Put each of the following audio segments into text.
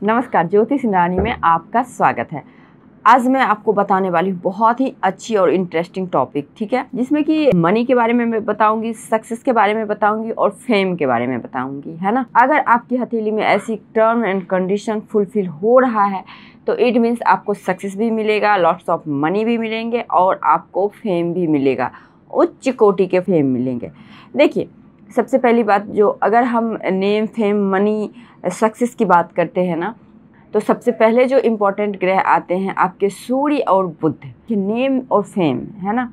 नमस्कार, ज्योति सिंघानी में आपका स्वागत है। आज मैं आपको बताने वाली हूँ बहुत ही अच्छी और इंटरेस्टिंग टॉपिक, ठीक है, जिसमें कि मनी के बारे में मैं बताऊंगी, सक्सेस के बारे में बताऊंगी और फेम के बारे में बताऊंगी, है ना। अगर आपकी हथेली में ऐसी टर्म एंड कंडीशन फुलफिल हो रहा है तो इट मीन्स आपको सक्सेस भी मिलेगा, लॉट्स ऑफ मनी भी मिलेंगे और आपको फेम भी मिलेगा, उच्च कोटि के फेम मिलेंगे। देखिए, सबसे पहली बात, जो अगर हम नेम, फेम, मनी, सक्सेस की बात करते हैं ना, तो सबसे पहले जो इम्पोर्टेंट ग्रह आते हैं आपके सूर्य और बुध के नेम और फेम, है ना।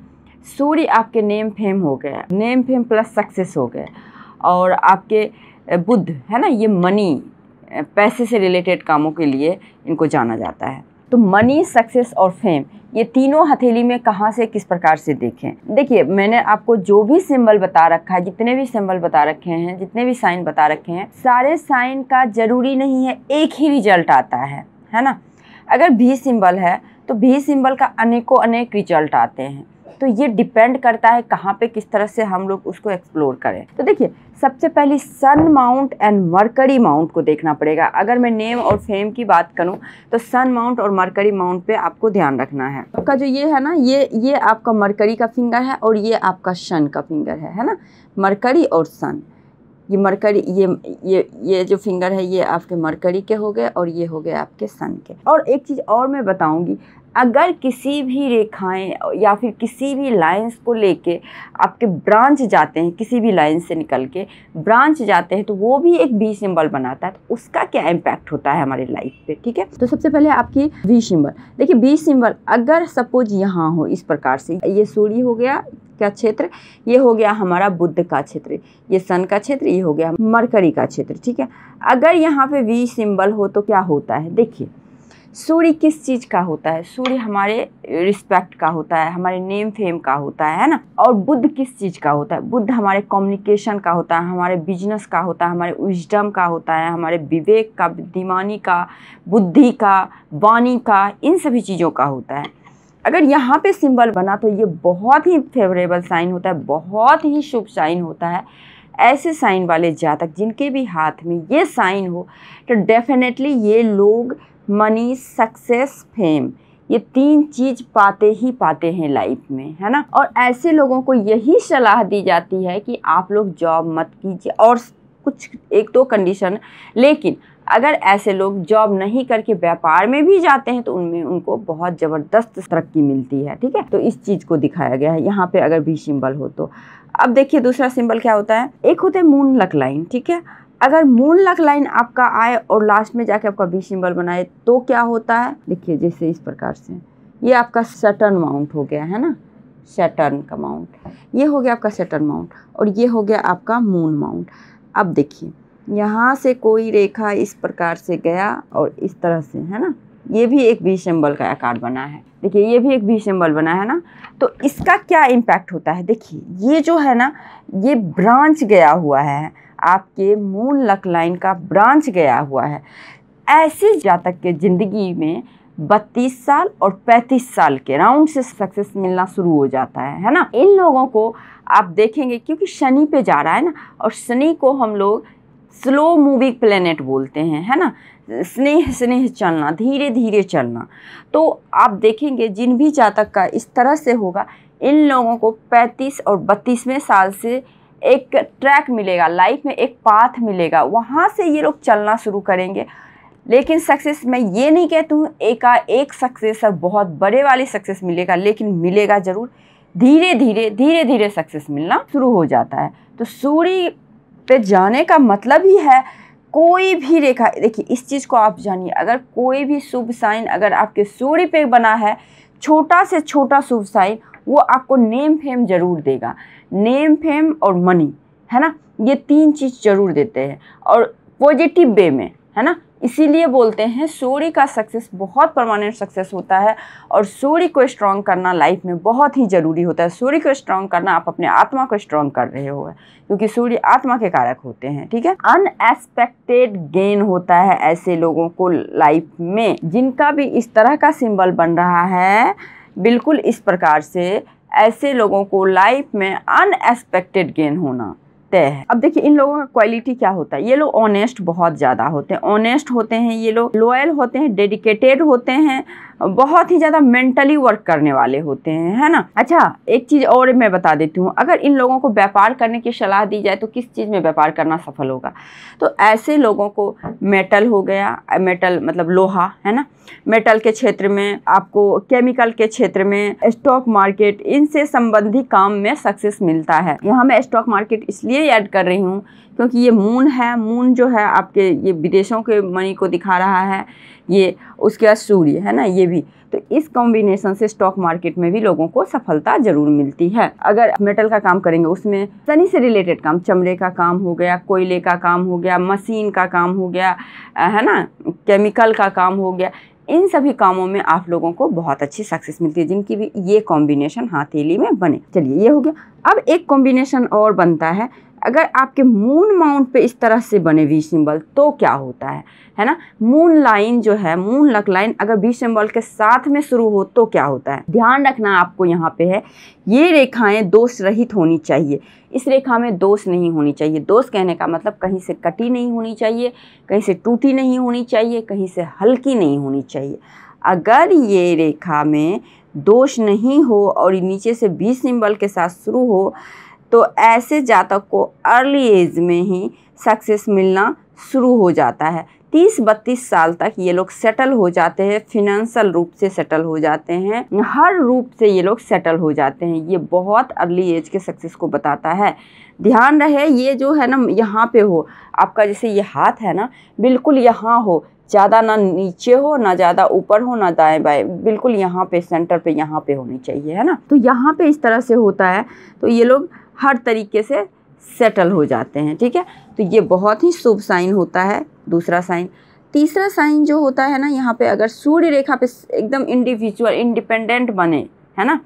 सूर्य आपके नेम फेम हो गया, नेम फेम प्लस सक्सेस हो गए, और आपके बुध है ना, ये मनी, पैसे से रिलेटेड कामों के लिए इनको जाना जाता है। तो मनी, सक्सेस और फेम, ये तीनों हथेली में कहाँ से किस प्रकार से देखें। देखिए, मैंने आपको जो भी सिंबल बता रखा है, जितने भी सिंबल बता रखे हैं, जितने भी साइन बता रखे हैं, सारे साइन का जरूरी नहीं है एक ही रिजल्ट आता है ना। अगर भी सिंबल है तो भी सिंबल का अनेकों अनेक रिजल्ट आते हैं। तो ये डिपेंड करता है कहाँ पे किस तरह से हम लोग उसको एक्सप्लोर करें। तो देखिए, सबसे पहले सन माउंट एंड मरकरी माउंट को देखना पड़ेगा। अगर मैं नेम और फेम की बात करूं तो सन माउंट और मरकरी माउंट पे आपको ध्यान रखना है। आपका जो ये है ना, ये आपका मरकरी का फिंगर है और ये आपका सन का फिंगर है ना। मरकरी और सन, ये मरकरी, ये जो फिंगर है ये आपके मरकरी के हो गए और ये हो गए आपके सन के। और एक चीज़ और मैं बताऊंगी, अगर किसी भी रेखाएं या फिर किसी भी लाइंस को लेके आपके ब्रांच जाते हैं, किसी भी लाइन से निकल के ब्रांच जाते हैं, तो वो भी एक बी सिंबल बनाता है। तो उसका क्या इम्पैक्ट होता है हमारी लाइफ पे, ठीक है। तो सबसे पहले आपकी बी सिंबल देखिए, बी सिंबल अगर सपोज यहाँ हो इस प्रकार से, ये सूर्य हो गया का क्षेत्र, ये हो गया हमारा बुध का क्षेत्र, ये सन का क्षेत्र, ये हो गया मरकरी का क्षेत्र, ठीक है। अगर यहाँ पे वी सिंबल हो तो क्या होता है, देखिए, सूर्य किस चीज़ का होता है, सूर्य हमारे रिस्पेक्ट का होता है, हमारे नेम फेम का होता है ना। और बुध किस चीज़ का होता है, बुध हमारे कम्युनिकेशन का होता है, हमारे बिजनेस का होता है, हमारे विजडम का होता है, हमारे विवेक का, बुद्धिमानी का, बुद्धि का, वाणी का, इन सभी चीज़ों का होता है। अगर यहाँ पे सिंबल बना तो ये बहुत ही फेवरेबल साइन होता है, बहुत ही शुभ साइन होता है। ऐसे साइन वाले जातक जिनके भी हाथ में ये साइन हो तो डेफिनेटली ये लोग मनी, सक्सेस, फेम, ये तीन चीज़ पाते ही पाते हैं लाइफ में, है ना। और ऐसे लोगों को यही सलाह दी जाती है कि आप लोग जॉब मत कीजिए, और कुछ एक दो कंडीशन, लेकिन अगर ऐसे लोग जॉब नहीं करके व्यापार में भी जाते हैं तो उनमें उनको बहुत ज़बरदस्त तरक्की मिलती है, ठीक है। तो इस चीज़ को दिखाया गया है यहाँ पे अगर भी सिंबल हो तो। अब देखिए, दूसरा सिंबल क्या होता है, एक होता है मून लक लाइन, ठीक है। अगर मून लक लाइन आपका आए और लास्ट में जाके आपका बी सिंबल बनाए तो क्या होता है, देखिए, जैसे इस प्रकार से, ये आपका सैटर्न माउंट हो गया, है ना, सैटर्न का माउंट, ये हो गया आपका सैटर्न माउंट, और ये हो गया आपका मून माउंट। अब देखिए, यहाँ से कोई रेखा इस प्रकार से गया और इस तरह से, है ना, ये भी एक बी सिंबल का आकार बना है। देखिए, ये भी एक बी सिंबल बना है ना। तो इसका क्या इम्पैक्ट होता है, देखिए, ये जो है ना, ये ब्रांच गया हुआ है, आपके मून लक लाइन का ब्रांच गया हुआ है। ऐसे जातक के ज़िंदगी में 32 साल और 35 साल के राउंड से सक्सेस मिलना शुरू हो जाता है ना। इन लोगों को आप देखेंगे, क्योंकि शनि पे जा रहा है ना, और शनि को हम लोग स्लो मूविंग प्लेनेट बोलते हैं, है ना, स्नेह स्नेह चलना, धीरे धीरे चलना। तो आप देखेंगे जिन भी जातक का इस तरह से होगा, इन लोगों को 35 और 32वें साल से एक ट्रैक मिलेगा, लाइफ में एक पाथ मिलेगा, वहाँ से ये लोग चलना शुरू करेंगे। लेकिन सक्सेस, मैं ये नहीं कहती हूँ एक सक्सेस और बहुत बड़े वाली सक्सेस मिलेगा, लेकिन मिलेगा ज़रूर। धीरे धीरे सक्सेस मिलना शुरू हो जाता है। तो सूर्य पे जाने का मतलब ही है कोई भी रेखा, देखिए, इस चीज़ को आप जानिए, अगर कोई भी शुभ साइन अगर आपके सूर्य पे बना है, छोटा से छोटा शुभ साइन, वो आपको नेम फेम जरूर देगा। नेम फेम और मनी, है ना, ये तीन चीज़ जरूर देते हैं, और पॉजिटिव वे में, है ना। इसीलिए बोलते हैं सूर्य का सक्सेस बहुत परमानेंट सक्सेस होता है, और सूर्य को स्ट्रॉन्ग करना लाइफ में बहुत ही ज़रूरी होता है। सूर्य को स्ट्रॉन्ग करना, आप अपने आत्मा को स्ट्रॉन्ग कर रहे हो, क्योंकि सूर्य आत्मा के कारक होते हैं, ठीक है। अनएक्सपेक्टेड गेन होता है ऐसे लोगों को लाइफ में, जिनका भी इस तरह का सिंबल बन रहा है, बिल्कुल इस प्रकार से, ऐसे लोगों को लाइफ में अनएक्सपेक्टेड गेन होना, तय है। अब देखिए इन लोगों का क्वालिटी क्या होता है, ये लोग ऑनेस्ट बहुत ज़्यादा होते हैं, ऑनेस्ट होते हैं, ये लोग लॉयल होते हैं, डेडिकेटेड होते हैं, बहुत ही ज़्यादा मेंटली वर्क करने वाले होते हैं, है ना। अच्छा एक चीज़ और मैं बता देती हूँ, अगर इन लोगों को व्यापार करने की सलाह दी जाए तो किस चीज़ में व्यापार करना सफल होगा, तो ऐसे लोगों को मेटल हो गया, मेटल मतलब लोहा, है ना, मेटल के क्षेत्र में, आपको केमिकल के क्षेत्र में, स्टॉक मार्केट, इनसे संबंधित काम में सक्सेस मिलता है। यहाँ मैं स्टॉक मार्केट इसलिए ऐड कर रही हूँ क्योंकि ये मून है, मून जो है आपके ये विदेशों के मनी को दिखा रहा है, ये उसके बाद सूर्य है ना, ये भी, तो इस कॉम्बिनेशन से स्टॉक मार्केट में भी लोगों को सफलता जरूर मिलती है। अगर मेटल का काम करेंगे उसमें शनि से रिलेटेड काम, चमड़े का काम हो गया, कोयले का काम हो गया, मशीन का काम हो गया, है ना, केमिकल का काम हो गया, इन सभी कामों में आप लोगों को बहुत अच्छी सक्सेस मिलती है, जिनकी भी ये कॉम्बिनेशन हथेली में बने। चलिए ये हो गया। अब एक कॉम्बिनेशन और बनता है, अगर आपके मून माउंट पे इस तरह से बने वी सिंबल तो क्या होता है ना। मून लाइन जो है, मून लक लाइन अगर वी सिंबल के साथ में शुरू हो तो क्या होता है, ध्यान रखना आपको यहाँ पे है, ये रेखाएं दोष रहित होनी चाहिए, इस रेखा में दोष नहीं होनी चाहिए। दोष कहने का मतलब कहीं से कटी नहीं होनी चाहिए, कहीं से टूटी नहीं होनी चाहिए, कहीं से हल्की नहीं होनी चाहिए। अगर ये रेखा में दोष नहीं हो और नीचे से वी सिंबल के साथ शुरू हो तो ऐसे जातक को अर्ली एज में ही सक्सेस मिलना शुरू हो जाता है। 30-32 साल तक ये लोग सेटल हो जाते हैं, फिनेंशियल रूप से सेटल हो जाते हैं, हर रूप से ये लोग सेटल हो जाते हैं। ये बहुत अर्ली एज के सक्सेस को बताता है। ध्यान रहे ये जो है ना यहाँ पे हो आपका, जैसे ये हाथ है ना बिल्कुल यहाँ हो, ज़्यादा ना नीचे हो ना ज़्यादा ऊपर हो ना दाएं बाएं, बिल्कुल यहाँ पे सेंटर पे यहाँ पे होनी चाहिए, है ना। तो यहाँ पे इस तरह से होता है तो ये लोग हर तरीके से सेटल हो जाते हैं, ठीक है। तो ये बहुत ही शुभ साइन होता है। दूसरा साइन, तीसरा साइन जो होता है ना, यहाँ पे अगर सूर्य रेखा पे एकदम इंडिविजुअल इंडिपेंडेंट बने, है ना,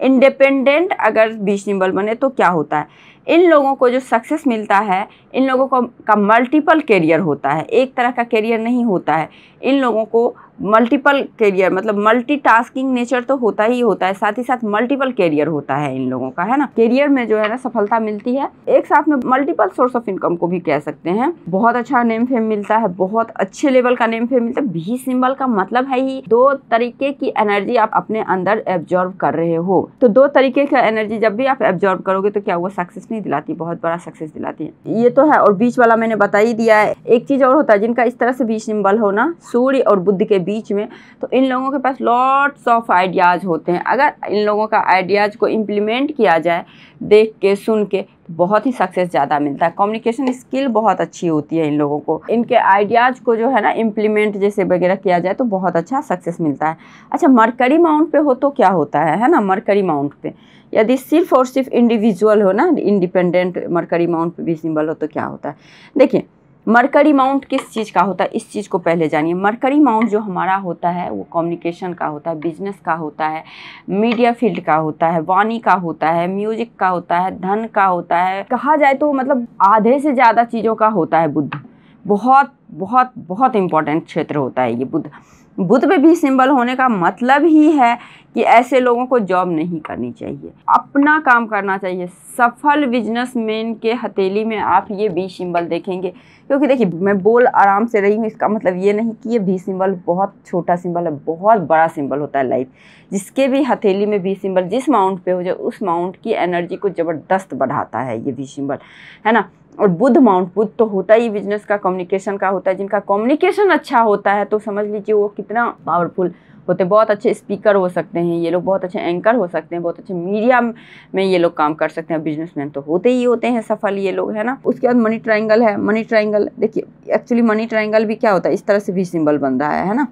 इंडिपेंडेंट अगर वी सिंबल बने तो क्या होता है, इन लोगों को जो सक्सेस मिलता है, इन लोगों को का मल्टीपल करियर होता है, एक तरह का करियर नहीं होता है। इन लोगों को मल्टीपल करियर मतलब मल्टीटास्किंग नेचर तो होता ही होता है, साथ ही साथ मल्टीपल करियर होता है इन लोगों का, है ना। करियर में जो है ना सफलता मिलती है, एक साथ में मल्टीपल सोर्स ऑफ इनकम को भी कह सकते हैं। बहुत अच्छा नेम फेम मिलता है, बहुत अच्छे लेवल का नेम फेम मिलता है। वी सिंबल का मतलब है ही दो तरीके की एनर्जी आप अपने अंदर एब्जॉर्ब कर रहे हो। तो दो तरीके का एनर्जी जब भी आप एब्जॉर्ब करोगे तो क्या वो सक्सेस नहीं दिलाती, बहुत बड़ा सक्सेस दिलाती है। ये तो है। और बीच वाला मैंने बता ही दिया है। एक चीज और होता है, जिनका इस तरह से वी सिंबल हो ना सूर्य और बुध के बीच में, तो इन लोगों के पास लॉट्स ऑफ आइडियाज होते हैं। अगर इन लोगों का आइडियाज को इम्प्लीमेंट किया जाए देख के सुन के तो बहुत ही सक्सेस ज़्यादा मिलता है। कम्युनिकेशन स्किल बहुत अच्छी होती है इन लोगों को, इनके आइडियाज को जो है ना इम्प्लीमेंट जैसे वगैरह किया जाए तो बहुत अच्छा सक्सेस मिलता है। अच्छा मरकरी माउंट पे हो तो क्या होता है ना, मरकरी माउंट पे यदि सिर्फ और सिर्फ इंडिविजुअल हो ना, इंडिपेंडेंट मरकरी माउंट पे भी सिंबल हो तो क्या होता है। देखिए मरकरी माउंट किस चीज़ का होता है, इस चीज़ को पहले जानिए। मरकरी माउंट जो हमारा होता है वो कम्युनिकेशन का होता है, बिजनेस का होता है, मीडिया फील्ड का होता है, वाणी का होता है, म्यूजिक का होता है, धन का होता है, कहा जाए तो मतलब आधे से ज़्यादा चीज़ों का होता है। बुध बहुत बहुत बहुत इम्पोर्टेंट क्षेत्र होता है ये बुध। बुध पे भी सिंबल होने का मतलब ही है कि ऐसे लोगों को जॉब नहीं करनी चाहिए, अपना काम करना चाहिए। सफल बिजनेसमैन के हथेली में आप ये बी सिंबल देखेंगे, क्योंकि देखिए मैं बोल आराम से रही हूँ, इसका मतलब ये नहीं कि ये बी सिंबल बहुत छोटा सिंबल है, बहुत बड़ा सिंबल होता है लाइफ। जिसके भी हथेली में बी सिंबल जिस माउंट पे हो जाए उस माउंट की एनर्जी को ज़बरदस्त बढ़ाता है ये बी सिंबल, है ना। और बुध माउंट, बुध तो होता ही बिजनेस का, कम्युनिकेशन का होता है। जिनका कम्युनिकेशन अच्छा होता है तो समझ लीजिए वो कितना पावरफुल होते हैं। बहुत अच्छे स्पीकर हो सकते हैं ये लोग, बहुत अच्छे एंकर हो सकते हैं, बहुत अच्छे मीडिया में ये लोग काम कर सकते हैं। बिजनेसमैन तो होते ही होते हैं सफल ये लोग, है ना। उसके बाद मनी ट्रायंगल है। मनी ट्रायंगल देखिए एक्चुअली मनी ट्रायंगल भी क्या होता है, इस तरह से भी सिंबल बन रहा है ना।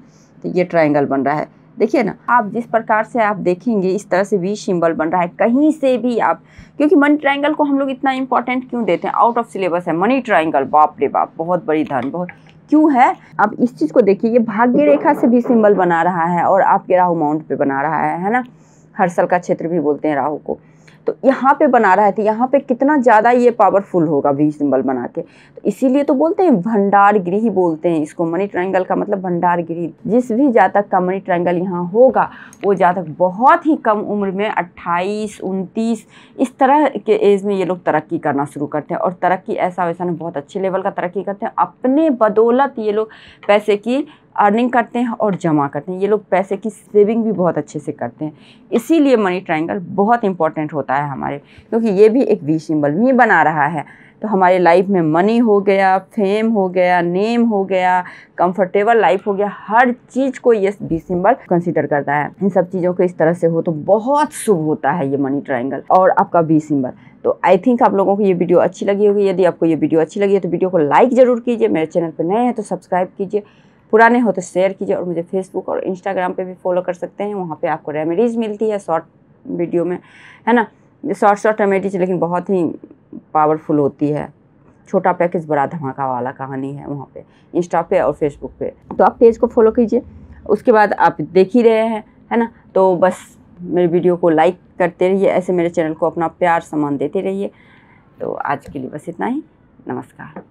तो ये ट्रायंगल बन रहा है, देखिए ना आप जिस प्रकार से आप देखेंगे इस तरह से वी सिंबल बन रहा है कहीं से भी आप, क्योंकि मनी ट्रायंगल को हम लोग इतना इंपॉर्टेंट क्यों देते हैं, आउट ऑफ सिलेबस है मनी ट्रायंगल, बाप रे बाप बहुत बड़ी धन, बहुत क्यों है। अब इस चीज़ को देखिए, ये भाग्य रेखा से भी सिंबल बना रहा है और आपके राहु माउंट पे बना रहा है ना। हर्षल का क्षेत्र भी बोलते हैं राहु को। तो यहाँ पे बना रहा है तो यहाँ पे कितना ज़्यादा ये पावरफुल होगा वी सिंबल बना के। तो इसीलिए तो बोलते हैं भंडारगृह बोलते हैं इसको, मनी ट्रायंगल का मतलब भंडारगृह। जिस भी जातक का मनी ट्रायंगल यहाँ होगा वो जातक बहुत ही कम उम्र में 28, 29 इस तरह के एज में ये लोग तरक्की करना शुरू करते हैं। और तरक्की ऐसा वैसा नहीं, बहुत अच्छे लेवल का तरक्की करते हैं। अपने बदौलत ये लोग पैसे की अर्निंग करते हैं और जमा करते हैं। ये लोग पैसे की सेविंग भी बहुत अच्छे से करते हैं। इसीलिए मनी ट्रायंगल बहुत इंपॉर्टेंट होता है हमारे, क्योंकि ये भी एक वी सिंबल भी बना रहा है। तो हमारे लाइफ में मनी हो गया, फेम हो गया, नेम हो गया, कंफर्टेबल लाइफ हो गया, हर चीज़ को ये वी सिंबल कंसीडर करता है। इन सब चीज़ों को इस तरह से हो तो बहुत शुभ होता है ये मनी ट्रायंगल और आपका वी सिंबल। तो आई थिंक आप लोगों को ये वीडियो अच्छी लगी होगी। यदि आपको ये वीडियो अच्छी लगी है तो वीडियो को लाइक ज़रूर कीजिए। मेरे चैनल पर नए हैं तो सब्सक्राइब कीजिए, पुराने हो तो शेयर कीजिए। और मुझे फेसबुक और इंस्टाग्राम पे भी फॉलो कर सकते हैं। वहाँ पे आपको रेमेडीज़ मिलती है शॉर्ट वीडियो में, है ना, शॉर्ट रेमेडीज, लेकिन बहुत ही पावरफुल होती है। छोटा पैकेज बड़ा धमाका वाला कहानी है वहाँ पे इंस्टा पे और फेसबुक पे। तो आप पेज को फॉलो कीजिए, उसके बाद आप देख ही रहे हैं, है ना। तो बस मेरे वीडियो को लाइक करते रहिए, ऐसे मेरे चैनल को अपना प्यार सम्मान देते रहिए। तो आज के लिए बस इतना ही। नमस्कार।